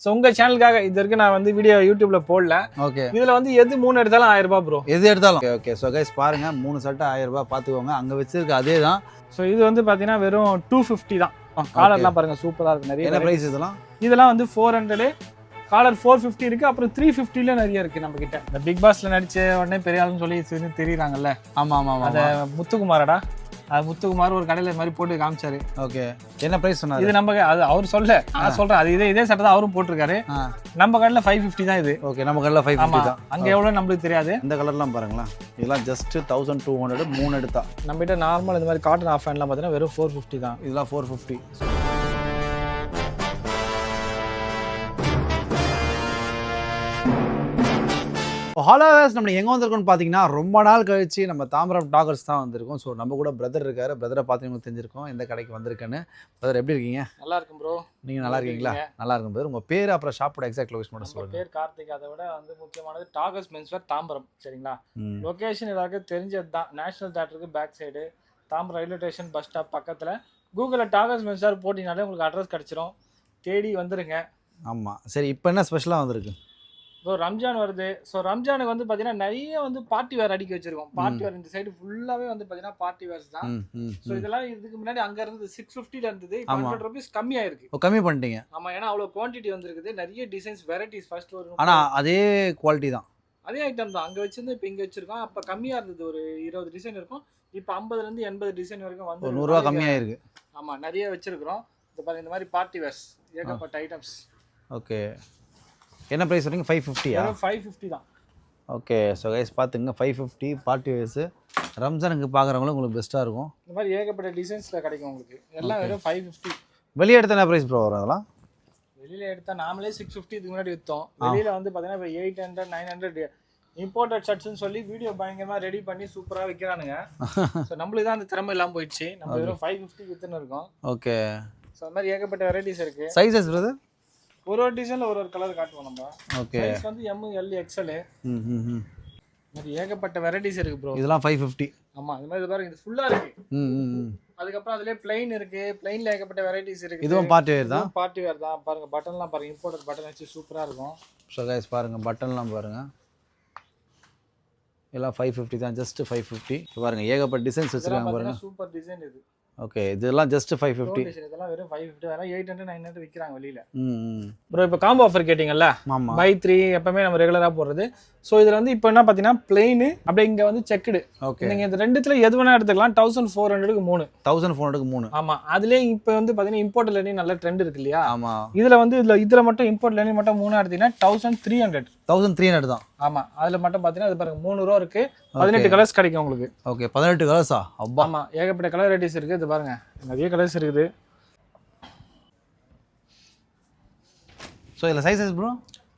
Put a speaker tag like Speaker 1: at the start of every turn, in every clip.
Speaker 1: So உங்கள் சேனலுக்காக இது வரைக்கும் நான் வந்து வீடியோ யூடியூப்ல போடல.
Speaker 2: ஓகே,
Speaker 1: இதில் வந்து எது 3 எடுத்தாலும் 1000 ரூபாய் ப்ரோ.
Speaker 2: எது எடுத்தாலும் ஓகே. ஓகே ஸோ கைஸ் பாருங்க 3 சட்டை 1000 ரூபாய் பார்த்துக்கோங்க. அங்கே வச்சிருக்க அதே தான்.
Speaker 1: ஸோ இது வந்து பார்த்தீங்கன்னா வெறும் 250 தான். காலர்லாம் பாருங்க சூப்பராக இருக்கு. நிறைய
Speaker 2: என்ன ப்ரைஸ்
Speaker 1: இதெல்லாம் வந்து 400, காலர் 450 இருக்கு. அப்புறம் 350ல நிறைய இருக்கு நம்ம கிட்ட. இந்த பிக் பாஸ்ல நடிச்ச உடனே பெரிய ஆளுன்னு சொல்லி தெரியுறாங்கல்ல.
Speaker 2: ஆமா ஆமா ஆமா.
Speaker 1: அத முத்துக்குமாரடா, அது முத்துக்குமார் ஒரு கடையில மாதிரி போட்டு காமிச்சாரு.
Speaker 2: ஓகே, என்ன பிரைஸ் சொன்னாரு?
Speaker 1: இது நம்ம அது அவர் சொல்ல, நான் சொல்றேன். அது இதே சட்டை தான் அவரும் போட்டிருக்காரு. நம்ம கடையில 550 தான் இது.
Speaker 2: ஓகே, நம்ம கடையில 550 தான்.
Speaker 1: அங்க எவ்வளவு நம்மளுக்கு தெரியாது.
Speaker 2: இந்த கலர்லாம் பாருங்களேன், இதெல்லாம் ஜஸ்ட் 1200 3 எடுத்தா.
Speaker 1: நம்ம கிட்ட நார்மல் இந்த மாதிரி காட்டன் ஆஃப் ஹேண்ட்லாம் பார்த்தீங்கன்னா வெறும் 450 தான்.
Speaker 2: இதெல்லாம் 450. ஹாலோவேஸ் நம்ம எங்கே வந்திருக்கோம்னு பார்த்தீங்கன்னா ரொம்ப நாள் கழிச்சு நம்ம தாம்பரம் டாகர்ஸ் தான் வந்திருக்கோம். ஸோ நம்ம கூட பிரதர் இருக்காரு. பிரதரை பார்த்து உங்களுக்கு தெரிஞ்சிருக்கோம் எந்த கடைக்கு வந்திருக்கேன்னு. பிரதர் எப்படி இருக்கீங்க?
Speaker 1: நல்லா இருக்கும் ப்ரோ.
Speaker 2: நீங்கள் நல்லா இருக்கீங்களா? நல்லா இருக்கும் பிரதர். உங்கள் பேர் அப்புறம் ஷாப்போட எக்ஸாக்ட் லொகேஷன் மட்டும் சொல்லுங்கள்.
Speaker 1: பேர் கார்த்திக். அதை விட வந்து முக்கியமானது டாகர்ஸ் மென்ஸ்வேர் தாம்பரம். சரிங்களா? லொகேஷன் எல்லாருக்கும் தெரிஞ்சது தான். நேஷனல் தியேட்டருக்கு back side, Tambaram railway station bus stop பக்கத்தில். கூகுளில் டாகர்ஸ் மென்ஸ்வேர் போட்டினாலே உங்களுக்கு அட்ரஸ் கிடச்சிரும். தேடி வந்துடுங்க. ஆமாம்.
Speaker 2: சரி, இப்போ என்ன ஸ்பெஷலாக வந்திருக்கு?
Speaker 1: இப்போ ரம்ஜான் வருது. ஸோ ரம்ஜானுக்கு வந்து பார்த்தீங்கன்னா நிறைய வந்து பார்ட்டி வேர் அடிக்க வச்சிருக்கோம். பார்ட்டி வேர் இந்த சைடு ஃபுல்லாகவே வந்து பார்த்தீங்கன்னா பார்ட்டி வேர்ஸ் தான். ஸோ இதெல்லாம் இதுக்கு முன்னாடி அங்கே இருந்தது 650ல இருந்தது. 100 ரூபீஸ் கம்மியாயிருக்கு.
Speaker 2: கம்மி பண்ணிட்டீங்க?
Speaker 1: ஆமாம், ஏன்னா அவ்வளோ குவான்டிட்டி வந்துருக்குது. நிறைய டிசைன்ஸ் வெரைட்டிஸ் ஃபர்ஸ்ட் வரும்.
Speaker 2: ஆனால் அதே குவாலிட்டி தான்,
Speaker 1: அதே ஐட்டம் தான். அங்கே வச்சிருந்து இப்போ இங்கே வச்சிருக்கோம். அப்போ கம்மியாக இருந்தது, ஒரு 20 டிசைன் இருக்கும். இப்போ 50லேருந்து 80 டிசைன் வரைக்கும் வந்து
Speaker 2: 100 ரூபா கம்மியாயிருக்கு.
Speaker 1: ஆமாம், நிறைய வச்சிருக்கிறோம். இந்த மாதிரி பார்ட்டி வேர்ஸ் ஏகப்பட்ட ஐட்டம்ஸ்.
Speaker 2: ஓகே, என்ன ப்ரைஸ் சொன்னீங்க? 550யா?
Speaker 1: 550 தான்.
Speaker 2: ஓகே, ஸோ கைஸ் பார்த்துங்க 550 பார்ட்டி வேர்ஸு. ரம்ஜானுக்கு பார்க்குறவங்களும் உங்களுக்கு பெஸ்ட்டாக இருக்கும்.
Speaker 1: இந்த மாதிரி ஏகப்பட்ட டிசைன்ஸில் கிடைக்கும் உங்களுக்கு. எல்லாம் வெறும் 550.
Speaker 2: வெளியே எடுத்த என்ன ப்ரைஸ் ப்ரோ வரும் அதெல்லாம்?
Speaker 1: வெளியில் எடுத்தால் நாமளே 650 இதுக்கு முன்னாடி விற்றோம். வெளியில் வந்து பார்த்தீங்கன்னா இப்போ 800 900 இம்போர்ட்டட் ஷர்ட்ஸ்னு சொல்லி வீடியோ பயங்கரமாக ரெடி பண்ணி சூப்பராக விற்கிறானுங்க. ஸோ நம்மளுக்கு தான் அந்த திறமை இல்லாமல் போயிடுச்சு. நம்ம வெறும் 550 விற்றுன்னு இருக்கோம்.
Speaker 2: ஓகே,
Speaker 1: ஸோ அந்த மாதிரி ஏகப்பட்ட வெரைட்டிஸ் இருக்குது.
Speaker 2: Sizes brother?
Speaker 1: ஒரு டிசைனில் ஒரு கலர் காட்டுவோம் நம்ம.
Speaker 2: ஓகே,
Speaker 1: சைஸ் வந்து M, L, XL. மாதிரி ஏகப்பட்ட வெரைட்டிஸ் இருக்குது ப்ரோ.
Speaker 2: இதெல்லாம் 550.
Speaker 1: ஆமாம், இந்த மாதிரி பாருங்க, இது ஃபுல்லாக இருக்குது. அதுக்கப்புறம் அதுலேயே பிளைன் இருக்குது. பிளைனில் ஏகப்பட்ட வெரைட்டிஸ் இருக்குது.
Speaker 2: இதுவும் பார்ட்டி வேர் தான்.
Speaker 1: பார்ட்டி வேர் தான். பாருங்கள் பட்டன்லாம் பாருங்கள், இம்போர்ட்டட் பட்டன் வச்சு சூப்பராக இருக்கும்.
Speaker 2: ஸோ கைஸ் பாருங்கள், பட்டன்லாம் பாருங்கள், எல்லாம் 550 தான். ஜஸ்ட் 550. பாருங்கள் ஏகப்பட்ட டிசைன்ஸ் வச்சுருக்காங்க பாருங்கள்.
Speaker 1: சூப்பர் டிசைன் இது.
Speaker 2: ஓகே, இதெல்லாம் ஜஸ்ட் 550.
Speaker 1: இதெல்லாம் வெறும் 550. வேற 800 900 விற்கிறாங்க வெளியில. ப்ரோ இப்போ காம்போ ஆஃபர் கேட்டிங்கல்ல, பை 3 எப்பவுமே நம்ம ரெகுலரா போடுறது. ஸோ இதில் வந்து இப்போ என்ன பார்த்தீங்கன்னா பிளெயின், அப்படியே இங்கே வந்து செக்குடு. ஓகே, நீங்கள் இந்த ரெண்டுத்துல எது வேணா எடுத்துக்கலாம். 1400க்கு 3. 1400க்கு 3. ஆமாம், அதுலேயே இப்போ வந்து பார்த்தீங்கன்னா இம்போர்ட் லைனிங் நல்ல ட்ரெண்ட் இருக்கு இல்லையா? ஆமாம். இதில் வந்து இதில் மட்டும் இம்போர்ட் லைனிங் மட்டும் 3 எடுத்தீங்கன்னா 1300. 1300 தான். ஆமாம், அதில் மட்டும் பார்த்தீங்கன்னா அது பாருங்க 3 ரூபா இருக்கு. 18 கலர்ஸ் கிடைக்கும் உங்களுக்கு. ஓகே, 18 கலர்ஸா? அப்பா. ஆமாம், ஏகப்பட்ட கலர் வெரைட்டிஸ் இருக்குது. இது பாருங்க, நிறைய கலர்ஸ் இருக்குது.
Speaker 2: ஸோ இதில் சைஸஸ் ப்ரோ?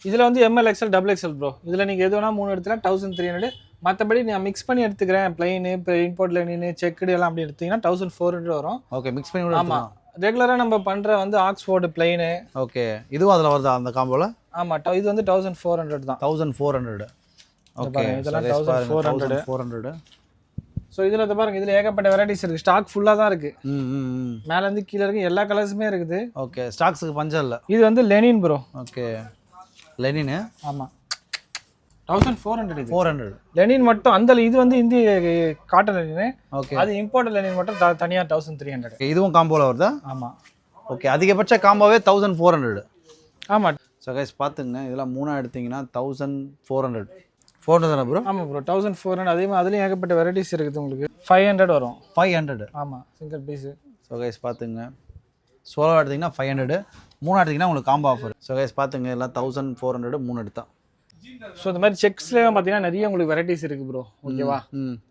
Speaker 1: இதில் வந்து ML, XL, XXL ப்ரோ. இதில் நீங்கள் எது வேணால் 3 எடுத்துலாம் 1300. மற்றபடி நான் மிக்ஸ் பண்ணி எடுத்துக்கிறேன். பிளைனு, இப்போ இம்போர்ட் லைனு, செக்குடு எல்லாம் அப்படி எடுத்தீங்கன்னா 1400 வரும்.
Speaker 2: ஓகே, மிக்ஸ் பண்ணி.
Speaker 1: ஆமாம், ரெகுலராக நம்ம பண்ணுற வந்து ஆக்ஸ்ஃபோர்டு பிளைனு.
Speaker 2: ஓகே, இதுவும் அதில் வருதா அந்த காம்போவில்?
Speaker 1: ஆமாம், இது வந்து 1400 தான்.
Speaker 2: 1400. ஓகே, இதெல்லாம் 1400.
Speaker 1: ஸோ இதில் இதை பாருங்க, இதில் ஏகப்பட்ட வெரைட்டிஸ் இருக்குது. ஸ்டாக் ஃபுல்லாக தான் இருக்குது. மேலேருந்து கீழே இருக்குது, எல்லா கலர்ஸுமே இருக்குது.
Speaker 2: ஓகே, ஸ்டாக்ஸுக்கு பஞ்சம் இல்லை.
Speaker 1: இது வந்து லெனின் ப்ரோ.
Speaker 2: Okay, Lenin.
Speaker 1: ஆமாம், 1400. இது
Speaker 2: 400
Speaker 1: லெனின் மட்டும். அந்த இது வந்து இந்திய காட்டன் லெனின்.
Speaker 2: ஓகே,
Speaker 1: அது இம்போர்ட் லெனின் மட்டும் தனியாக 1300.
Speaker 2: இதுவும் காம்போவில் வருதா?
Speaker 1: ஆமாம்.
Speaker 2: ஓகே, அதிகபட்ச காம்போவே 1400.
Speaker 1: ஆமாம்.
Speaker 2: ஸோ கைஸ் பார்த்துங்க, இதெல்லாம் 3 எடுத்தீங்கன்னா 1400. 400 தானே ப்ரோ?
Speaker 1: ஆமாம் ப்ரோ, 1400. அதே மாதிரி அதுலேயும் ஏகப்பட்ட வெரைட்டிஸ் இருக்குது உங்களுக்கு. 500 வரும்.
Speaker 2: 500.
Speaker 1: ஆமாம், சிங்கிள் பீஸு.
Speaker 2: ஸோ கைஸ் பார்த்துங்க, சோலோ எடுத்திங்கன்னா 500, 3 எடுத்திங்கன்னா உங்களுக்கு காம்போ ஆஃபர். ஸோ கைஸ் பார்த்துங்க, எல்லாம் 1400 3 எடுத்தா.
Speaker 1: ஸோ இந்த மாதிரி செக்ஸ்லேயே பார்த்தீங்கன்னா நிறைய உங்களுக்கு வெரைட்டிஸ் இருக்குது ப்ரோ. ஓகேவா?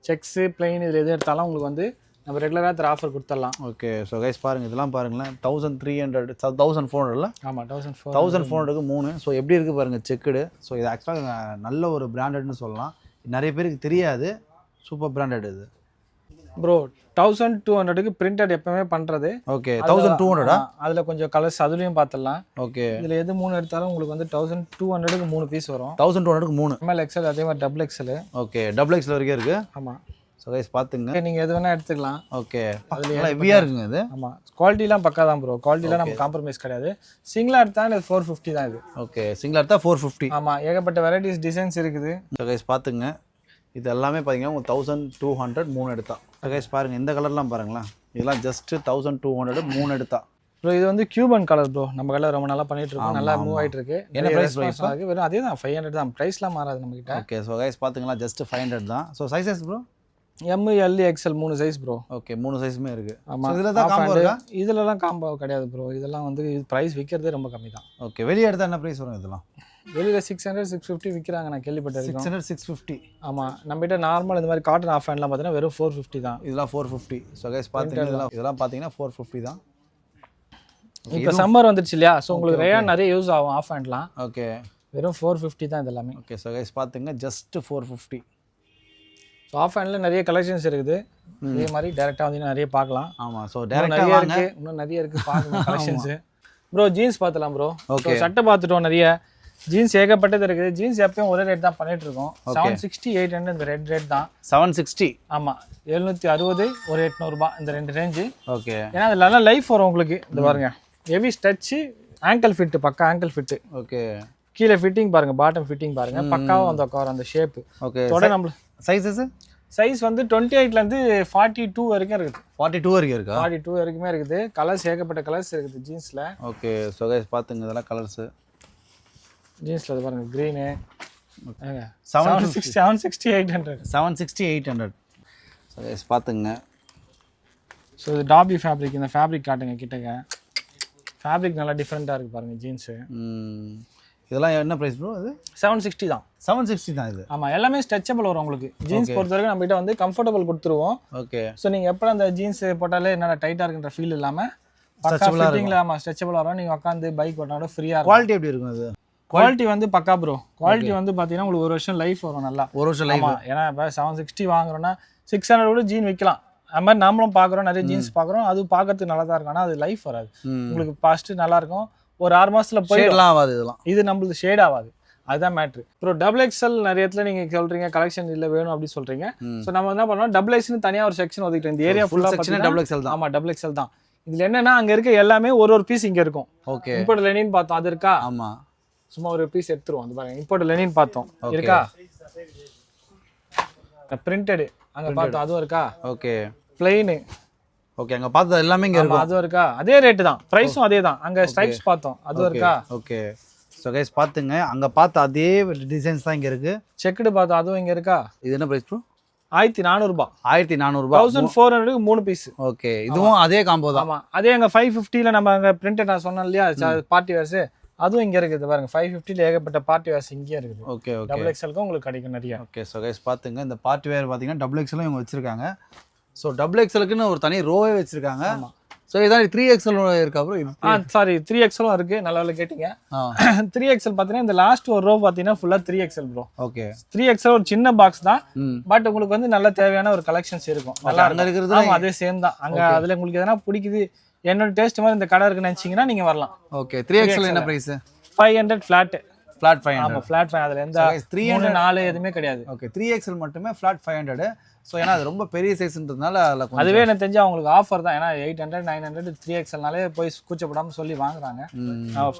Speaker 1: செக்ஸு, பிளைன், இதில் எது எடுத்தாலும் உங்களுக்கு வந்து நம்ம ரெகுலராக ஆஃபர் கொடுத்துடலாம்.
Speaker 2: ஓகே, ஸோ கைஸ் பாருங்கள், இதெல்லாம் பாருங்களேன் 1300 1400.
Speaker 1: ஆமாம்,
Speaker 2: 1400க்கு 3. ஸோ எப்படி இருக்குது பாருங்கள் செக்குடு. ஸோ இது ஆக்சுவலாக நல்ல ஒரு பிராண்டட்னு சொல்லலாம். நிறைய பேருக்கு தெரியாது. சூப்பர் பிராண்டட் இது
Speaker 1: ப்ரோ. 1200க்கு பிரிண்டட் எப்பவுமே பண்ணுறது.
Speaker 2: ஓகே, 1200.
Speaker 1: அதில் கொஞ்சம் கலர்ஸ் அதுலேயும் பார்த்துடலாம்.
Speaker 2: ஓகே,
Speaker 1: இதில் எது 3 எடுத்தாலும் உங்களுக்கு வந்து 1200க்கு 3 பீஸ் வரும்.
Speaker 2: 1200க்கு 3.
Speaker 1: ML, XL, அதே மாதிரி XXL.
Speaker 2: ஓகே, XXL வரைக்கும் இருக்குது.
Speaker 1: ஆமாம்.
Speaker 2: ஸோ கைஸ் பார்த்துங்க.
Speaker 1: நீங்க எது வேணா எடுத்துக்கலாம்.
Speaker 2: ஓகே, நல்லா ஹெவியாக இருக்குங்க இது.
Speaker 1: ஆமா, குவாலிட்டிலாம் பக்கா தான் ப்ரோ. குவாலிட்டிலாம் நம்ம காம்ப்ரமைஸ் கிடையாது. சிங்கிளா எடுத்தா இது 450 தான் இது.
Speaker 2: ஓகே, சிங்கிளா எடுத்தா 450.
Speaker 1: ஆமா, ஏகப்பட்ட வெரைட்டிஸ் டிசைன்ஸ் இருக்குது.
Speaker 2: ஸோ கைஸ் பார்த்துங்க, இது எல்லாமே பார்த்தீங்கன்னா உங்களுக்கு 1200 3 எடுத்தா. ஸோ கைஸ் பாருங்கள், இந்த கலர்லாம் பாருங்களேன், இதெல்லாம் ஜஸ்ட்டு 1200 3 எடுத்தா.
Speaker 1: ப்ரோ இது வந்து கியூபன் கலர் ப்ரோ. நம்ம கலர் ரொம்ப நல்லா பண்ணிட்டு இருக்கோம், நல்லா மூவ் ஆயிட்டு இருக்கு.
Speaker 2: என்ன பிரைஸ் ப்ரோ?
Speaker 1: வெறும் அதே தான் 500 தான், பிரைஸ்லாம் மாறாது நம்ம கிட்ட.
Speaker 2: ஓகே, ஸோ கைஸ் பார்த்துங்களா, ஜஸ்ட் 500 தான். So sizes bro?
Speaker 1: M, L, XL 3 size bro.
Speaker 2: Okay, 3 சைஸுமே இருக்கு.
Speaker 1: ஆமா,
Speaker 2: இதில் தான் காம்போ இருக்கா?
Speaker 1: இதெல்லாம் காம்போ கிடையாது ப்ரோ. இதெல்லாம் வந்து பிரைஸ் விற்கிறதே ரொம்ப கம்மி தான்.
Speaker 2: ஓகே, வெளியே எடுத்தால் என்ன ப்ரைஸ் வரும் இதெல்லாம்?
Speaker 1: வெளியில் 600 650 விற்கிறாங்க, நான் கேள்விப்பட்டிருக்கேன்.
Speaker 2: 600 650.
Speaker 1: ஆமாம், நம்மகிட்ட நார்மல் இந்த மாதிரி காட்டன் ஆஃப் ஹேண்ட்லாம் பார்த்தீங்கன்னா வெறும் 450 தான்.
Speaker 2: இதெல்லாம் 450. ஸோ கைஸ் பார்த்தீங்கன்னா இதெல்லாம் பார்த்தீங்கன்னா 450 தான்.
Speaker 1: இப்போ சம்மர் வந்துருச்சு இல்லையா, ஸோ உங்களுக்கு ரேயான் நிறைய யூஸ் ஆகும் ஆஃப் ஹேண்ட்லாம்.
Speaker 2: ஓகே,
Speaker 1: வெறும் 450 தான் இது எல்லாமே.
Speaker 2: ஓகே, ஸோ கைஸ் பார்த்துங்க, ஜஸ்ட் 450.
Speaker 1: ஸோ ஆஃப் ஹேண்டில் நிறைய கலெக்ஷன்ஸ் இருக்குது. இதே மாதிரி டேரெக்டாக வந்து நிறைய பார்க்கலாம்.
Speaker 2: ஆமாம், ஸோ
Speaker 1: நிறைய
Speaker 2: டேரெக்டாக
Speaker 1: இருக்குது, இன்னும் நிறைய இருக்குது பார்க்கலாம் கலெக்ஷன்ஸு. ப்ரோ ஜீன்ஸ் பார்த்துலாம் ப்ரோ.
Speaker 2: ஓகே,
Speaker 1: சட்டை பார்த்துட்டோம், நிறைய ஜீன்ஸ் ஏகப்பட்டது இருக்குது. ஜீன்ஸ் எப்பயும் ஒரே ரேட் தான் பண்ணிட்டு இருக்கோம். 760 800 இந்த ரெட் ரேட் தான்.
Speaker 2: 760.
Speaker 1: ஆமாம், 760 ஒரு 800 ரூபாய் இந்த ரெண்டு ரேஞ்சு.
Speaker 2: ஓகே,
Speaker 1: ஏன்னா அதில் நல்லா லைஃப் வரும் உங்களுக்கு. இந்த பாருங்க, ஹெவி ஸ்டச்சு, ஆங்கிள் ஃபிட்டு, பக்கா ஆங்கிள் ஃபிட்டு.
Speaker 2: ஓகே,
Speaker 1: கீழே ஃபிட்டிங் பாருங்க, பாட்டம் ஃபிட்டிங் பாருங்க, பக்காவாக வந்து உட்கார அந்த ஷேப்பு.
Speaker 2: ஓகே,
Speaker 1: தொட நம்மளுக்கு
Speaker 2: சைஸஸ்
Speaker 1: சைஸ் வந்து 28லேருந்து 42 வரைக்கும் இருக்குது.
Speaker 2: 42 வரைக்கும் இருக்கா?
Speaker 1: 42 வரைக்குமே இருக்குது. கலர்ஸ் ஏகப்பட்ட கலர்ஸ் இருக்குது ஜீன்ஸில்.
Speaker 2: ஓகே, ஸோ கைஸ் பார்த்துங்க, இதெல்லாம் கலர்ஸு
Speaker 1: ஜீன்ஸில் அது பாருங்க, க்ரீனு
Speaker 2: 760
Speaker 1: 760 800.
Speaker 2: 760 800. ஸோ கைஸ் பார்த்துங்க.
Speaker 1: ஸோ இது டாபி ஃபேப்ரிக். இந்த ஃபேப்ரிக் காட்டுங்க கிட்டக்க. ஃபேப்ரிக் நல்லா டிஃப்ரெண்ட்டாக இருக்குது பாருங்கள் ஜீன்ஸு.
Speaker 2: இதெல்லாம் என்ன ப்ரைஸ் ப்ரோ? அது
Speaker 1: 760 தான்.
Speaker 2: 760 தான் இது.
Speaker 1: ஆமாம், எல்லாமே ஸ்ட்ரெச்சபிள் வரும் உங்களுக்கு. ஜீன்ஸ் பொறுத்த வரைக்கும் நம்மகிட்ட வந்து கம்ஃபர்டபுள் கொடுத்துருவோம்.
Speaker 2: ஓகே,
Speaker 1: ஸோ நீங்கள் எப்போ அந்த ஜீன்ஸ் போட்டாலே என்னென்ன டைட்டாக இருக்குன்ற ஃபீல் இல்லாமல் பக்கா ஃபிட்டிங்கில். ஆமாம், ஸ்ட்ரெச்சபிள் வரும். நீங்கள் உட்காந்து பைக் ஓட்டினோட ஃப்ரீயாக இருக்கும்.
Speaker 2: குவாலிட்டி எப்படி இருக்கும் அது?
Speaker 1: குவாலிட்டி வந்து பக்கா ப்ரோ. குவாலிட்டி வந்து பார்த்தீங்கன்னா உங்களுக்கு 1 வருஷம் லைஃப் வரும் நல்லா.
Speaker 2: 1 வருஷம் லைஃப்.
Speaker 1: ஏன்னா இப்போ 760 வாங்குறோன்னா 600 கூட ஜீன் விற்கலாம். அது மாதிரி நம்மளும் பார்க்குறோம், நிறைய ஜீன்ஸ் பார்க்குறோம். அது பார்க்கறதுக்கு நல்லா தான் இருக்கும், ஆனால் அது லைஃப் வராது உங்களுக்கு. ஃபஸ்ட்டு நல்லா இருக்கும், ஒரு 6 மாசத்துல
Speaker 2: போயிடலாம் ஆகாது. இதெல்லாம்
Speaker 1: இது நம்மளுக்கு ஷேட் ஆகாது, அதுதான் மேட்ரு. அப்புறம் டபுள் எக்ஸ்எல் நிறைய இடத்துல நீங்க சொல்றீங்க கலெக்ஷன் இல்ல வேணும் அப்படி சொல்றீங்க. ஸோ நம்ம என்ன பண்ணோம், டபுள் எக்ஸ்னு தனியா ஒரு செக்ஷன் ஒதுக்கிட்டோம். இந்த ஏரியா ஃபுல்லா
Speaker 2: டபுள் எக்ஸ்எல் தான்.
Speaker 1: ஆமா, டபுள் எக்ஸ்எல் தான். இதுல என்னன்னா அங்க இருக்க எல்லாமே ஒரு பீஸ் இங்க இருக்கும்.
Speaker 2: ஓகே,
Speaker 1: இம்போர்ட் லெனின் பார்த்தோம், அது இருக்கா?
Speaker 2: ஆமா,
Speaker 1: சும்மா ஒரு பீஸ் எடுத்துருவோம். அது பாருங்க, இம்போர்ட் லெனின் பார்த்தோம், இருக்கா? பிரிண்டட் அங்க பார்த்தோம், அதுவும் இருக்கா?
Speaker 2: Okay,
Speaker 1: plain.
Speaker 2: ஓகே, அங்க பார்த்தது எல்லாமே இங்க இருக்கும்.
Speaker 1: அதுவும் இருக்கா? அதே ரேட் தான், பிரைஸும் அதே தான். அங்க ஸ்ட்ரைப்ஸ் பார்த்தோம், அதுவும் இருக்கா?
Speaker 2: ஓகே, ஸோ கைஸ் பார்த்துங்க, அங்கே பார்த்த அதே டிசைன்ஸ் தான் இங்கே இருக்குது.
Speaker 1: செக்குடு பார்த்தோம், அதுவும் இங்கே இருக்கா?
Speaker 2: இது என்ன ப்ரைஸ் ப்ரோ?
Speaker 1: 1400 ரூபாய்.
Speaker 2: 1400 ரூபாய்.
Speaker 1: 1400க்கு 3 பீஸ்.
Speaker 2: ஓகே, இதுவும் அதே காம்போ தான்.
Speaker 1: ஆமாம், அதே அங்கே 550ல நம்ம அங்கே பிரிண்டட் நான் சொன்னேன் இல்லையா, பார்ட்டி வேர்ஸ், அதுவும் இங்கே இருக்குது பாருங்க. 550ல ஏகப்பட்ட பார்ட்டி வேர்ஸ் இங்கே இருக்குது.
Speaker 2: ஓகே, ஓகே,
Speaker 1: டபுள் எக்ஸ்எல்க்கும் உங்களுக்கு கிடைக்கும் நிறைய.
Speaker 2: ஓகே, ஸோ கைஸ் பார்த்துங்க, இந்த பார்ட்டி வேர் பார்த்தீங்கன்னா டபுள் எக்ஸ்எலும் இவங்க வச்சிருக்காங்க. ஸோ டபுள் எக்ஸ்எலுக்குன்னு ஒரு தனி ரோவே வச்சிருக்காங்க. ஸோ இதான் 3XL இருக்கா ப்ரோ?
Speaker 1: சாரி, 3XL இருக்கு. நல்ல வேலை கேட்டீங்க. 3XL பார்த்தீங்கன்னா இந்த லாஸ்ட் ஒரு ரோ பார்த்தீங்கன்னா ஃபுல்லாக 3XL ப்ரோ.
Speaker 2: ஓகே,
Speaker 1: 3XL ஒரு சின்ன பாக்ஸ் தான், பட் உங்களுக்கு வந்து நல்ல தேவையான ஒரு கலெக்ஷன்ஸ் இருக்கும். நல்லா இருக்கிறது. ஆமாம், அதே சேம் தான். அங்கே அதில் உங்களுக்கு எதனா பிடிக்குது, என்னோட டேஸ்ட் மாதிரி இந்த கடை இருக்குன்னு நினச்சிங்கன்னா நீங்கள் வரலாம்.
Speaker 2: ஓகே, 3XL என்ன ப்ரைஸ்?
Speaker 1: 500 ஃபிளாட்.
Speaker 2: ஃபிளாட் 500.
Speaker 1: ஆமாம், ஃபிளாட் 500. அதில் எந்த 304 எதுவுமே கிடையாது.
Speaker 2: ஓகே, 3XL மட்டுமே ஃபிளாட் 500. ஸோ ஏன்னா அது ரொம்ப பெரிய சைஸ்ன்றதுனால அதில்
Speaker 1: அதுவே எனக்கு தெரிஞ்சு அவங்களுக்கு ஆஃபர் தான். ஏன்னா 800 900 3XLனாலே போய் கூச்சப்படாமல் சொல்லி வாங்குறாங்க.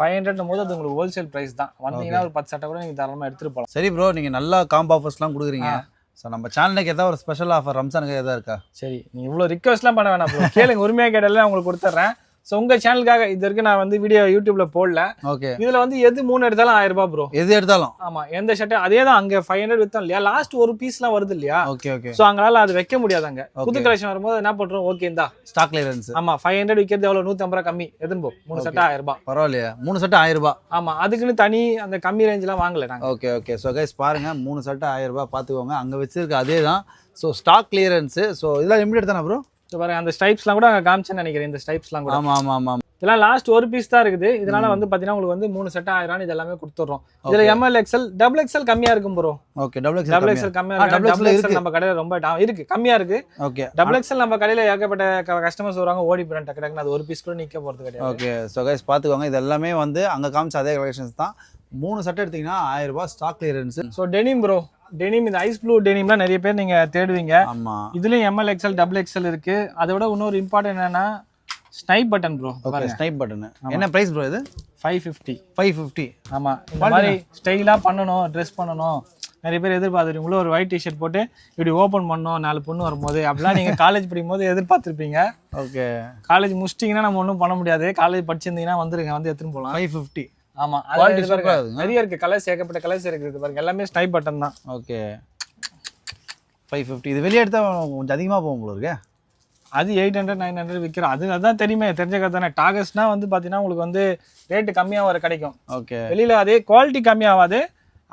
Speaker 1: 500 போது அது உங்களுக்கு ஹோல்சேல் ப்ரைஸ் தான். வந்தீங்கன்னா ஒரு 10 சட்டை கூட நீங்கள் தாராளமாக எடுத்துகிட்டு போகலாம்.
Speaker 2: சரி ப்ரோ, நீங்கள் நல்லா காம்போ ஆஃபர்ஸ்லாம் கொடுக்குறீங்க. ஸோ நம்ம சேனலுக்கு ஏதாவது ஒரு ஸ்பெஷல் ஆஃபர் ரம்ஜானுக்கு எதாவது இருக்கா?
Speaker 1: சரி, நீங்கள் இவ்வளோ ரிக்வஸ்ட்லாம் பண்ண வேணாம் ப்ரோ, கேளுங்க, உரிமையாக கேட்டாலே உங்களுக்கு கொடுத்துட்றேன். ஸோ உங்கள் சேனலுக்காக இது வரைக்கும் நான் வந்து வீடியோ யூடியூப்ல போடல.
Speaker 2: ஓகே,
Speaker 1: இதில் வந்து எது 3 எடுத்தாலும் 1000 ரூபாய் ப்ரோ.
Speaker 2: எது எடுத்தாலும்?
Speaker 1: ஆமாம், எந்த ஷர்ட்டு அதே தான். அங்கே 500 விற்றோம் இல்லையா, லாஸ்ட் ஒரு பீஸ்லாம் வருது இல்லையா?
Speaker 2: Okay, okay.
Speaker 1: ஸோ அங்களால அது வைக்க முடியாது. அங்கே புது கலெக்ஷன் வரும்போது என்ன பண்ணுறோம், ஓகே இந்தா
Speaker 2: ஸ்டாக் கிளியரன்ஸ்.
Speaker 1: ஆமாம், 500 விற்கிறது எவ்வளோ, 150 ரூபா கம்மி எதுன்னு போ, 3 சட்டை 1000 ரூபாய்.
Speaker 2: பரவாயில்லையா? 3 சட்டை 1000 ரூபாய்.
Speaker 1: ஆமாம், அதுக்குன்னு தனி அந்த கம்மி ரேஞ்செலாம் வாங்கலை நாங்கள்.
Speaker 2: Okay, okay. ஸோ கைஸ் பாருங்க, 3 சட்டை 1000 ரூபாய் பார்த்துக்கோங்க. அங்கே வச்சிருக்க அதே தான். So stock clearance. ஸோ இதெல்லாம் லிமிடெட் தானே ப்ரோ?
Speaker 1: ஸோ பாருங்க, அந்த ஸ்டைப்ஸ்லாம் கூட அங்கே காமிச்சேன்னு நினைக்கிறேன். இந்த ஸ்டைப்ஸ்லாம் கூட.
Speaker 2: ஆமாம், ஆமாம், ஆமாம்.
Speaker 1: இதெல்லாம் லாஸ்ட் ஒரு பீஸ் தான் இருக்குது. இதனால வந்து பாத்தீங்கன்னா உங்களுக்கு வந்து 3 செட் 1000 இது எல்லாமே கொடுத்துறோம். இதுல ML XL டபுள் XL கம்மியா இருக்கும் ப்ரோ.
Speaker 2: ஓகே, டபுள் XL கம்மியா
Speaker 1: இருக்கு. டபுள் XL நம்ம கடையில ரொம்ப இருக்கு, கம்மியா இருக்கு.
Speaker 2: ஓகே,
Speaker 1: டபுள் XL நம்ம கடையில ஏகப்பட்ட கஸ்டமர்ஸ் வருவாங்க, ஓடி போறாங்க டக்கு டக்குன்னு. அது ஒரு பீஸ் கூட நிக்க போறது கிடையாது.
Speaker 2: ஓகே, ஸோ கைஸ் பாத்துக்கோங்க, இது எல்லாமே வந்து அங்க காமிச்ச அதே கலெக்ஷன்ஸ் தான். 3 சட்டை எடுத்தீங்கன்னா 1000 ரூபாய் stock clearance.
Speaker 1: So denim bro, denim இந்த ஐஸ் ப்ளூ டெனிம்லாம் நிறைய பேர் நீங்க தேடுவீங்க.
Speaker 2: ஆமா,
Speaker 1: இதுலயும் ML XL XXL இருக்கு. அதை விட இன்னொரு இம்பார்ட்டன்ட் என்னன்னா snipe button bro.
Speaker 2: Okay, snipe button. என்ன பிரைஸ் ப்ரோ இது?
Speaker 1: 550.
Speaker 2: 550.
Speaker 1: ஆமா, இந்த மாதிரி ஸ்டைலா பண்ணணும், ட்ரெஸ் பண்ணணும், நிறைய பேர் எதிர்பார்த்துருக்கீங்களோ ஒரு ஒயிட் டிஷர்ட் போட்டு இப்படி ஓப்பன் பண்ணோம் 4 பொண்ணு வரும்போது அப்படிலாம் நீங்கள் காலேஜ் படிக்கும் போது எதிர்பார்த்துருப்பீங்க.
Speaker 2: ஓகே,
Speaker 1: காலேஜ் முடிச்சிட்டிங்கன்னா நம்ம ஒன்றும் பண்ண முடியாது. காலேஜ் படிச்சிருந்தீங்கன்னா வந்துருங்க, வந்து எடுத்துன்னு போகலாம்.
Speaker 2: 550.
Speaker 1: ஆமா, நிறைய இருக்கு கலர்ஸ், ஏகப்பட்ட கலர்ஸ் இருக்குது பாருங்க. எல்லாமே ஸ்னைப் பட்டன் தான்.
Speaker 2: ஓகே, 550. இது வெளியே எடுத்தா கொஞ்சம் அதிகமாக போகும் போல இருக்கு.
Speaker 1: அது 800 900 விற்கிறோம். அதான் தெரியுமே, தெரிஞ்ச கதை தானே. டாகஸ்னா வந்து பார்த்தீங்கன்னா உங்களுக்கு வந்து ரேட்டு கம்மியாக வர கிடைக்கும்.
Speaker 2: ஓகே,
Speaker 1: வெளியில் அதே குவாலிட்டி கம்மியாகாது.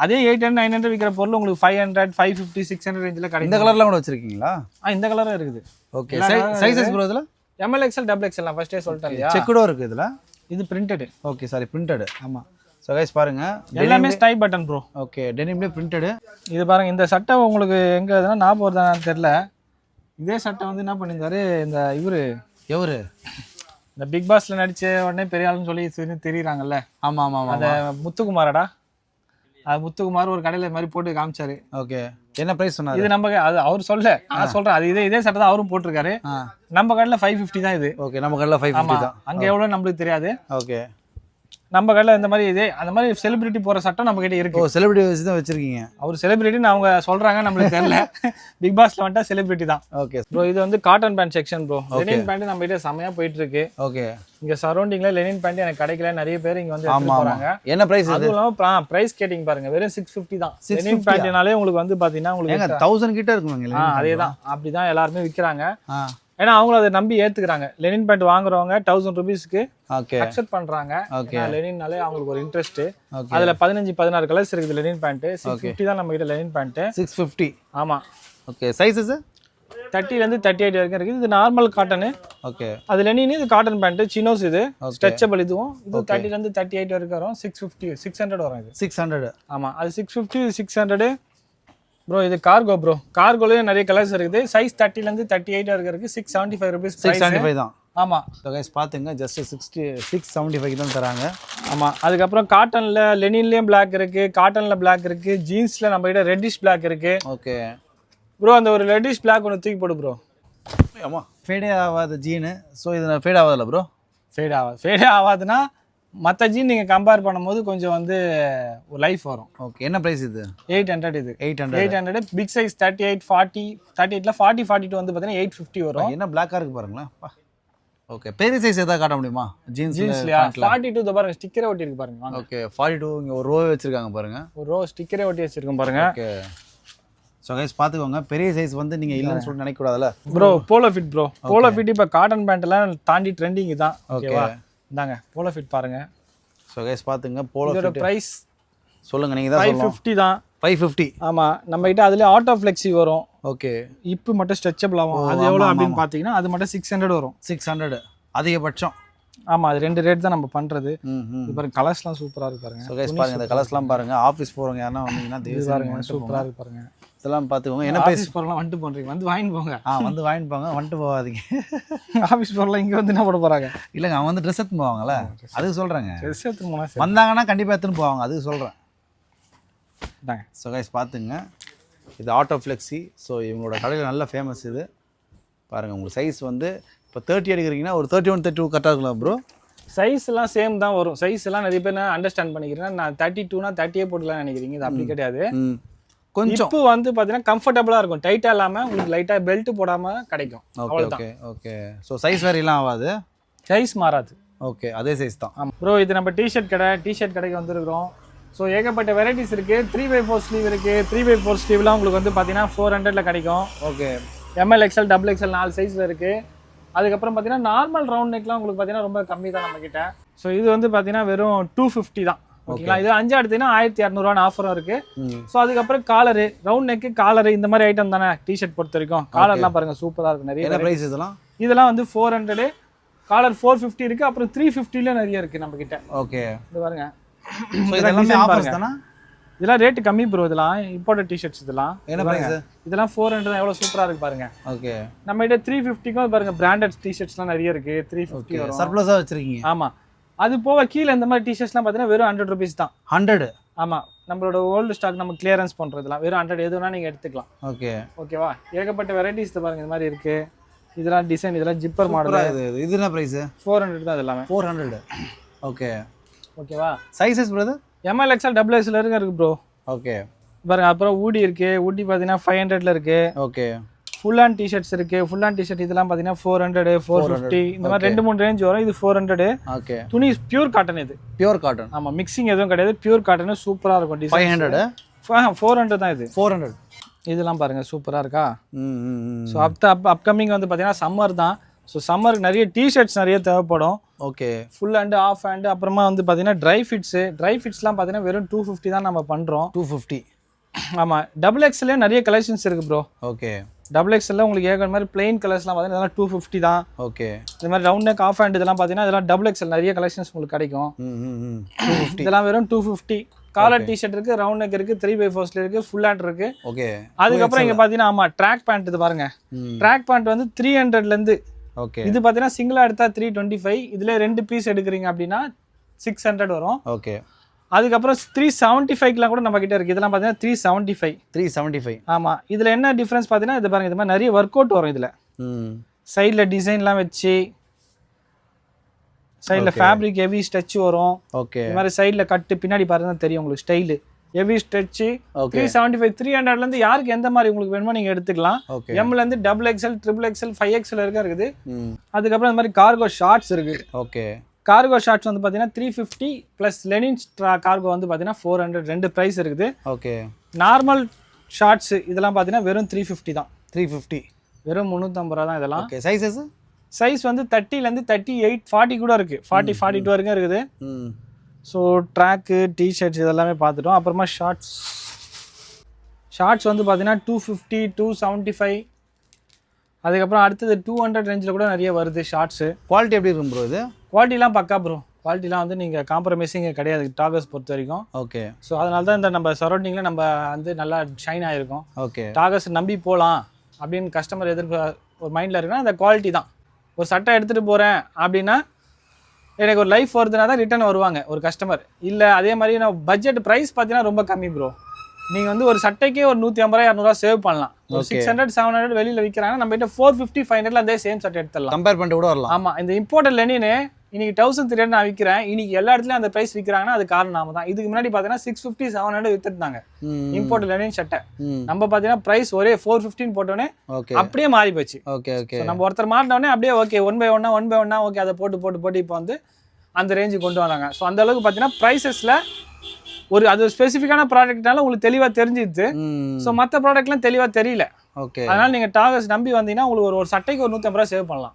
Speaker 1: அதே 800 900 விற்கிற பொருள் உங்களுக்கு 500 550 600 ரேஞ்சில் கிடைக்கும்.
Speaker 2: இந்த கலர்லாம் கூட வச்சிருக்கீங்களா?
Speaker 1: இந்த கலரும் இருக்குது.
Speaker 2: ஓகே, சைஸஸ் ப்ரோ இதில்
Speaker 1: ML XL XXL நான் ஃபர்ஸ்டே சொல்லிட்டேன் இல்லையா.
Speaker 2: செக்குடோ இருக்குது இதில்.
Speaker 1: இது பிரிண்டட்.
Speaker 2: Okay, sorry printed.
Speaker 1: ஆமாம்.
Speaker 2: ஸோ கைஸ் பாருங்க,
Speaker 1: எல்லாமே ஸ்னைப் பட்டன் ப்ரோ.
Speaker 2: ஓகே, டெனிம்லேயே பிரிண்டட்.
Speaker 1: இது பாருங்க, இந்த சட்டை உங்களுக்கு எங்கே எதுனா ஞாபகம் வருதான்னு தெரில. இதே சட்டை வந்து என்ன பண்ணியிருந்தாரு இந்த
Speaker 2: எவரு
Speaker 1: இந்த பிக் பாஸ்ல நடிச்ச உடனே பெரிய ஆளுன்னு சொல்லி தெரியுறாங்கல்ல.
Speaker 2: ஆமாம் ஆமாம்,
Speaker 1: அந்த முத்துக்குமாரடா. அது முத்துக்குமார் ஒரு கடையில் இது மாதிரி போட்டு காமிச்சாரு.
Speaker 2: ஓகே, என்ன பிரைஸ் சொன்னாரு?
Speaker 1: இது நம்ம அது அவர் சொல்ல, நான் சொல்றேன். அது இதே சட்டை தான் அவரும் போட்டிருக்காரு. நம்ம கடையில் 550 தான் இது.
Speaker 2: ஓகே, நம்ம கடையில் 550 தான்.
Speaker 1: அங்கே எவ்வளோ நம்மளுக்கு தெரியாது.
Speaker 2: ஓகே,
Speaker 1: நம்ம கடையில் இந்த மாதிரி இதே அந்த மாதிரி செலிபிரிட்டி போகிற சட்டம் நம்ம கிட்ட இருக்கு.
Speaker 2: செலிபிரிட்டி வச்சு தான் வச்சிருக்கீங்க. அவர்
Speaker 1: செலிபிரிட்டின்னு அவங்க சொல்றாங்க, நம்மளுக்கு தெரியல. பிக் பாஸ்ல வந்துட்டா செலிபிரிட்டி தான்.
Speaker 2: ஓகே
Speaker 1: ப்ரோ, இது வந்து cotton pant section bro. Linen pant நம்ம கிட்ட செமையா போயிட்டு இருக்கு.
Speaker 2: ஓகே,
Speaker 1: இங்க சரௌண்டிங்ல லெனின் பேண்ட் எனக்கு கிடைக்கல. நிறைய பேர் இங்க வந்து எடுத்துட்டு போறாங்க.
Speaker 2: என்ன பிரைஸ்?
Speaker 1: அதுவும் இல்லாம பிரைஸ் கேட்டிங் பாருங்க, வெறும் 650 தான். லெனின் பேண்ட்னாலே உங்களுக்கு வந்து பாத்தீங்கன்னா உங்களுக்கு
Speaker 2: 1000 கிட்ட இருக்குங்க.
Speaker 1: அதேதான், அப்படிதான் எல்லாருமே விக்கிறாங்க. ஏன்னா அவங்களும் அதை நம்பி ஏத்துக்கிறாங்க. லெனின் பேண்ட் வாங்குறவங்க 1000 ரூபீஸ்க்கு அக்செப்ட் பண்றாங்க. லெனின்னாலே அவங்களுக்கு ஒரு இன்ட்ரெஸ்ட். அதுல 15 16 கலர்ஸ் இருக்குது லெனின் பேண்ட். 650 தான் நம்ம கிட்ட லெனின் பேண்ட்.
Speaker 2: 650.
Speaker 1: ஆமா.
Speaker 2: ஓகே, சைஸஸ்
Speaker 1: 30 ல இருந்து 38 வரைக்கும் இருக்குது. இது நார்மல் காட்டன்.
Speaker 2: ஓகே,
Speaker 1: அது லெனின். இது காட்டன் பேண்ட் சினோஸ். இது ஸ்ட்ரெச்சபிள். இதுவும் இது 30 ல இருந்து 38 வரைக்கும் வரும். 650 600 வரும். இது
Speaker 2: 600.
Speaker 1: ஆமா, அது 650 600 ப்ரோ. இது கார்கோ ப்ரோ. கார்கோலயே நிறைய கலர்ஸ் இருக்குது. சைஸ் 30 ல இருந்து 38 வரைக்கும் இருக்கு. 675 ரூபீஸ்.
Speaker 2: 675 தான்.
Speaker 1: ஆமா.
Speaker 2: ஸோ கைஸ் பாத்துங்க, ஜஸ்ட் 675 தான் தராங்க.
Speaker 1: ஆமா. அதுக்கப்புறம் காட்டன்ல லெனின்லயும் பிளாக் இருக்கு, காட்டன்ல பிளாக் இருக்கு, ஜீன்ஸ்ல நம்ம கிட்ட ரெட்டிஷ் பிளாக் இருக்கு.
Speaker 2: ஓகே
Speaker 1: ப்ரோ, அந்த ஒரு ரெட்டிஷ் பிளாக் ஒன்று தூக்கி போடு ப்ரோ.
Speaker 2: ஆமா, ஃபேடே ஆகாத ஜீனு. ஸோ இது ஃபேட் ஆகாதுல்ல ப்ரோ?
Speaker 1: ஃபேடே ஆகாதுன்னா மற்ற ஜீன் நீங்கள் கம்பேர் பண்ணும்போது கொஞ்சம் வந்து ஒரு லைஃப் வரும்.
Speaker 2: ஓகே, என்ன ப்ரைஸ் இது?
Speaker 1: 800. இது
Speaker 2: 800.
Speaker 1: பிக் சைஸ் 38 40 38ல 40 42 வந்து பார்த்தீங்கன்னா 850 வரும்.
Speaker 2: என்ன பிளாக்காக இருக்கு பாருங்களேன். ஓகே, பெரிய சைஸ் எதாவது காட்ட முடியுமா?
Speaker 1: ஜீன்ஸ்லையா? 42 இதை பாருங்க, ஸ்டிக்கரே ஒட்டி இருக்கு பாருங்க.
Speaker 2: ஓகே, 42 இங்கே ஒரு ரோ வச்சிருக்காங்க பாருங்க.
Speaker 1: ஒரு ரோ ஸ்டிக்கரே ஒட்டி வச்சிருக்கோம் பாருங்க.
Speaker 2: ஓகே, ஸோ கைஸ் பார்த்துக்கோங்க, பெரிய சைஸ் வந்து நீங்கள் இல்லைன்னு சொல்லிட்டு நினைக்கக்கூடாதுல்ல
Speaker 1: bro. Polo fit bro. Polo fit இப்போ காட்டன் பேண்ட்லாம் தாண்டி ட்ரெண்டிங் தான். ஓகேவா? இந்தாங்க போலோ ஃபிட் பாருங்க.
Speaker 2: ஸோ கைஸ் பார்த்துங்க, போலோ ஃபிட்
Speaker 1: ப்ரைஸ்
Speaker 2: சொல்லுங்க, நீங்கள் தான்
Speaker 1: 550 தான்.
Speaker 2: 550.
Speaker 1: ஆமா, நம்ம கிட்ட அதுல ஆட்டோ ஃப்ளெக்ஸி வரும்.
Speaker 2: ஓகே,
Speaker 1: இப்போ மட்டும் ஸ்ட்ரெச்சபிள் ஆகும். அது எவ்வளோ அப்படின்னு பார்த்தீங்கன்னா அது மட்டும் 600 வரும்.
Speaker 2: 600 அதிகபட்சம்.
Speaker 1: ஆமா, அது 2 ரேட் தான் நம்ம பண்றது. இது பாருங்க, கலர்ஸ்லாம் சூப்பரா இருக்கு பாருங்க.
Speaker 2: ஸோ கைஸ் பாருங்க, இந்த கலர்ஸ்லாம் பாருங்க. ஆஃபீஸ் போறவங்க யாரா வந்தீங்கன்னா
Speaker 1: பாருங்க, சூப்பரா இருக்கு பாருங்க.
Speaker 2: இதெல்லாம் பார்த்துக்கோங்க. என்ன
Speaker 1: ஆஃபீஸ் போறலாம் வந்துட்டு பண்றீங்க, வந்து வாங்கிட்டு போங்க.
Speaker 2: வந்து வாங்கிட்டு போங்க, வந்துட்டு போகாதீங்க.
Speaker 1: ஆஃபீஸ் போறலாம் இங்க வந்து என்ன பண்ண போறாங்க?
Speaker 2: இல்லைங்க, அவங்க வந்து ட்ரெஸ் எடுத்து போவாங்கல்ல, அதுக்கு சொல்றேங்க.
Speaker 1: ட்ரெஸ் எடுத்து போனா
Speaker 2: வந்தாங்கன்னா கண்டிப்பா எடுத்துன்னு போவாங்க, அதுக்கு சொல்றேன்.
Speaker 1: இதாங்க.
Speaker 2: ஸோ கைஸ் பார்த்துங்க, இது ஆட்டோ ஃப்ளெக்ஸி. ஸோ இவங்களோட கடையில் நல்ல ஃபேமஸ் இது. பாருங்கள், உங்களுக்கு சைஸ் வந்து இப்போ 30 எடுக்கிறீங்கன்னா ஒரு 31 32 கரெக்டாக இருக்கலாம் ப்ரோ.
Speaker 1: சைஸ் எல்லாம் சேம் தான் வரும். சைஸ் எல்லாம் நிறைய பேர் நான் அண்டர்ஸ்டாண்ட் பண்ணிக்கிறேன். நான் 32னா 30 போட்டுலாம் நினைக்கிறீங்க. இது அப்படி கிடையாது. கொஞ்சம் இப்போ வந்து பார்த்தீங்கன்னா கம்ஃபர்டபுளாக இருக்கும். டைட்டாக இல்லாமல் உங்களுக்கு லைட்டாக பெல்ட் போடாமல் கிடைக்கும்.
Speaker 2: Okay okay. ஸோ சைஸ் வேறையெல்லாம் ஆகாது,
Speaker 1: சைஸ் மாறாது.
Speaker 2: ஓகே, அதே சைஸ் தான்.
Speaker 1: ஆமாம் ப்ரோ. இது நம்ம டிஷர்ட் கடைக்கு வந்துருக்கிறோம். ஸோ ஏகப்பட்ட வெரைட்டிஸ் இருக்குது. 3x4 ஸ்லீவ் இருக்குது. 3x4 ஸ்லீவ்லாம் உங்களுக்கு வந்து பார்த்தீங்கன்னா 400ல் கிடைக்கும்.
Speaker 2: ஓகே,
Speaker 1: ML XL XXL 4 சைஸில் இருக்குது. அதுக்கப்புறம் பார்த்தீங்கன்னா நார்மல் ரவுண்ட் நெக்லாம் உங்களுக்கு பார்த்தீங்கன்னா ரொம்ப கம்மி தான் நம்மக்கிட்ட. ஸோ இது வந்து பார்த்தீங்கன்னா வெறும் 250 தான். ஓகேங்களா? இது 5 எடுத்தீங்கன்னா 1200 ஆஃபரும் இருக்கு. ஸோ அதுக்கப்புறம் காலரு, ரவுண்ட் நெக்கு, காலரு, இந்த மாதிரி ஐட்டம் தானே டிஷர்ட் பொறுத்த வரைக்கும். காலர்லாம் பாருங்க சூப்பராக இருக்கும். நிறைய
Speaker 2: பிரைஸ்
Speaker 1: இதெல்லாம் வந்து 400, காலர் 450 இருக்கு. அப்புறம் 350ல நிறைய இருக்கு நம்ம கிட்ட.
Speaker 2: ஓகே,
Speaker 1: இது பாருங்க.
Speaker 2: இதெல்லாம்
Speaker 1: ரேட் கம்மி ப்ரோ. இதெல்லாம் இம்போர்ட்டட் டிஷர்ட்ஸ். இதெல்லாம்
Speaker 2: என்ன பிரைஸ்?
Speaker 1: இதெல்லாம் 400 தான். எவ்வளவு சூப்பரா இருக்கு பாருங்க.
Speaker 2: ஓகே,
Speaker 1: நம்ம கிட்ட 350க்கும் பாருங்க பிராண்டட் டிஷர்ட்ஸ்லாம் நிறைய இருக்கு. 350 வரும்.
Speaker 2: சர்ப்ளஸா வச்சிருக்கீங்க.
Speaker 1: ஆமா, அது போக கீழே இந்த மாதிரி டிஷர்ட்ஸ்லாம் பார்த்தீங்கன்னா வெறும் 100 rupees தான்.
Speaker 2: 100.
Speaker 1: ஆமாம், நம்மளோட ஓல்டு ஸ்டாக் நம்ம கிளியரன்ஸ் பண்ணுறதுலாம் வெறும் 100 எதுனா நீங்கள் எடுத்துக்கலாம்.
Speaker 2: ஓகே
Speaker 1: ஓகேவா, ஏகப்பட்ட வெரைட்டிஸ் பாருங்க. இந்த மாதிரி இருக்கு, இதெல்லாம் டிசைன், இதெல்லாம் ஜிப்பர் மாடல்.
Speaker 2: இது என்ன ப்ரைஸ்?
Speaker 1: 400 தான். இது எல்லாமே
Speaker 2: 400. ஓகே
Speaker 1: ஓகேவா.
Speaker 2: Sizes brother?
Speaker 1: ML XL XXL இருக்கு ப்ரோ.
Speaker 2: ஓகே
Speaker 1: பாருங்க. அப்புறம் ஊடி இருக்கு, ஊடி பார்த்தீங்கன்னா 500ல இருக்கு.
Speaker 2: ஓகே
Speaker 1: ஃபுல் ஹேண்ட் டிஷர்ட்ஸ் இருக்கு. ஃபுல் ஹேண்ட் டிஷர்ட் இதெல்லாம் பார்த்தீங்கன்னா 400, 450 இந்த மாதிரி 2-3 ரேஞ்ச் வரும். இது 400.
Speaker 2: ஓகே
Speaker 1: துணி பியூர் காட்டன். இது
Speaker 2: பியூர் காட்டன்.
Speaker 1: ஆமாம், மிக்சிங் எதுவும் கிடையாது. பியூர் காட்டன் சூப்பராக இருக்கும். டிசைன்
Speaker 2: 500.
Speaker 1: 400 தான் இது.
Speaker 2: 400.
Speaker 1: இதெல்லாம் பாருங்க சூப்பராக இருக்கா.
Speaker 2: ஸோ
Speaker 1: ஸோ அப்கமிங் வந்து பார்த்தீங்கன்னா சம்மர் தான். ஸோ சம்மருக்கு நிறைய டிஷர்ட்ஸ் நிறைய தேவைப்படும்.
Speaker 2: Okay
Speaker 1: full hand, of hand, அப்புறமா வந்து பார்த்தீங்கன்னா ட்ரை ஃபிட்ஸ்லாம் பார்த்தீங்கன்னா வெறும் 250 தான் நம்ம பண்ணுறோம்.
Speaker 2: 250.
Speaker 1: ஆமாம், XXL நிறைய கலெக்ஷன்ஸ் இருக்குது ப்ரோ.
Speaker 2: ஓகே
Speaker 1: XXL உங்களுக்கு ஏற்ற மாதிரி பிளெயின் கலர்ஸ்லாம் பார்த்தீங்கன்னா இதெல்லாம் 250 தான்.
Speaker 2: ஓகே
Speaker 1: இந்த மாதிரி ரவுண்ட் நெக், ஆஃப் ஹேண்ட் இதெல்லாம் பார்த்தீங்கன்னா இதெல்லாம் XXL நிறைய கலெக்ஷன்ஸ் உங்களுக்கு கிடைக்கும்.
Speaker 2: 250.
Speaker 1: இதெல்லாம் வெறும் 250. காலர் டிஷர்ட் இருக்கு, ரவுண்ட் நெக் இருக்கு, 3/4 இருக்கு, ஃபுல் ஹேண்ட் இருக்கு.
Speaker 2: ஓகே
Speaker 1: அதுக்கப்புறம் இங்கே பார்த்தீங்கன்னா ஆமாம் ட்ராக் பேண்ட். இது பாருங்க, ட்ராக் பேண்ட் வந்து 300லேருந்து.
Speaker 2: ஓகே
Speaker 1: இது பார்த்தீங்கன்னா சிங்கிளாக எடுத்தா 325. இதில் 2 பீஸ் எடுக்கிறீங்க அப்படின்னா 600 வரும்.
Speaker 2: ஓகே
Speaker 1: அதுக்கப்புறம் 375லாம் கூட நம்ம கிட்ட இருக்குது. இதெல்லாம் பார்த்தீங்கன்னா 375.
Speaker 2: 375.
Speaker 1: ஆமாம், இதில் என்ன டிஃப்ரென்ஸ் பார்த்தீங்கன்னா இது பாருங்க, இது மாதிரி நிறைய ஒர்க் அவுட் வரும். இதில் சைடில் டிசைன்லாம் வச்சு, சைடில் ஃபேப்ரிக் ஹெவி ஸ்ட்ரெச் வரும்.
Speaker 2: ஓகே
Speaker 1: இது மாதிரி சைடில் கட்டு, பின்னாடி பாருங்க தெரியும் உங்களுக்கு ஸ்டைலு ஹெவி ஸ்ட்ரெச்சு. 375, 300லேருந்து யாருக்கு எந்த மாதிரி உங்களுக்கு வேணுமோ நீங்கள் எடுத்துக்கலாம். எம்லேருந்து XXL, XXL, 5XL இருக்குது. அதுக்கப்புறம் இந்த மாதிரி கார்கோ ஷார்ட்ஸ் இருக்குது.
Speaker 2: ஓகே
Speaker 1: கார்கோ ஷார்ட்ஸ் வந்து பார்த்தீங்கன்னா 350 ப்ளஸ் லெனின் கார்கோ வந்து பார்த்தீங்கன்னா 400. 2 ப்ரைஸ் இருக்குது.
Speaker 2: ஓகே
Speaker 1: நார்மல் ஷார்ட்ஸ் இதெல்லாம் பார்த்தீங்கன்னா வெறும் 350 தான்.
Speaker 2: 350
Speaker 1: வெறும் 350 ரூபா தான் இதெல்லாம்.
Speaker 2: Okay sizes?
Speaker 1: சைஸ் வந்து 30லேருந்து 38, 40 கூட இருக்குது. 40, 42 வரைக்கும் இருக்குது. ஸோ ட்ராக்கு, டிஷர்ட்ஸ் இதெல்லாமே பார்த்துட்டோம். அப்புறமா ஷார்ட்ஸ் வந்து பார்த்தீங்கன்னா 250, 275. அதுக்கப்புறம் அடுத்தது 200 ரேஞ்சில் கூட நிறைய வருது ஷார்ட்ஸு.
Speaker 2: குவாலிட்டி எப்படி இருக்கும் ப்ரோ? இது
Speaker 1: குவாலிட்டிலாம் பக்கா ப்ரோ. குவாலிட்டிலாம் வந்து நீங்கள் காம்ப்ரமைஸிங் கிடையாது டாகர்ஸ் பொறுத்த வரைக்கும்.
Speaker 2: ஓகே
Speaker 1: ஸோ அதனால தான் இந்த நம்ம சரௌண்டிங்கில் நம்ம வந்து நல்லா ஷைன் ஆகிருக்கும்.
Speaker 2: ஓகே
Speaker 1: டாகர்ஸ் நம்பி போகலாம் அப்படின்னு கஸ்டமர் ஒரு மைண்டில் இருக்குன்னா அந்த குவாலிட்டி தான். ஒரு சட்டை எடுத்துகிட்டு போகிறேன் அப்படின்னா எனக்கு ஒரு லைஃப் வருதுன்னா தான் ரிட்டர்ன் வருவாங்க ஒரு கஸ்டமர். இல்லை அதே மாதிரி நான் பட்ஜெட் ப்ரைஸ் பார்த்தீங்கன்னா ரொம்ப கம்மி ப்ரோ. நீங்கள் வந்து ஒரு சட்டைக்கே ஒரு 150, 200 சேவ் பண்ணலாம். ஒரு 600, 700 வெளியில் விற்கிறாங்க. நம்ம கிட்ட 450, 500 அதே சேம் சட்டை எடுத்துடலாம்.
Speaker 2: கம்பேர் பண்ணிட்டு கூட வரலாம்.
Speaker 1: ஆமாம், இந்த இம்போர்ட்டட் லெனின்னு இன்னைக்கு 1300 நான் விற்கிறேன். இன்னைக்கு எல்லா இடத்துலையும் அந்த ப்ரைஸ் விற்கிறாங்கன்னா அது காரணம் நாம தான். இதுக்கு முன்னாடி பார்த்தீங்கன்னா 650, 700 வித்துட்டாங்க இம்போர்ட்டட் லெனின் சட்டை. நம்ம பார்த்தீங்கன்னா ப்ரைஸ் ஒரே 415 போட்டோன்னே அப்படியே மாறி போச்சு.
Speaker 2: ஓகே ஓகே
Speaker 1: நம்ம ஒருத்தர் மாறினோடனே அப்படியே ஓகே 1 by 1 ஓகே அதை போட்டு இப்போ வந்து அந்த ரேஞ்சுக்கு கொண்டு வராங்க. ஸோ அந்த அளவுக்கு பார்த்தீங்கன்னா ப்ரைஸஸில் அது ஸ்பெசிஃபிக்கான ப்ராடக்ட்னால உங்களுக்கு தெளிவாக தெரிஞ்சிடுது. ஸோ மற்ற ப்ராடக்ட்லாம் தெளிவாக தெரியல.
Speaker 2: ஓகே,
Speaker 1: அதனால நீங்கள் டாகர்ஸ் நம்பி வந்தீங்கன்னா உங்களுக்கு ஒரு சட்டைக்கு ஒரு 150 ரூபா சேவ் பண்ணலாம்.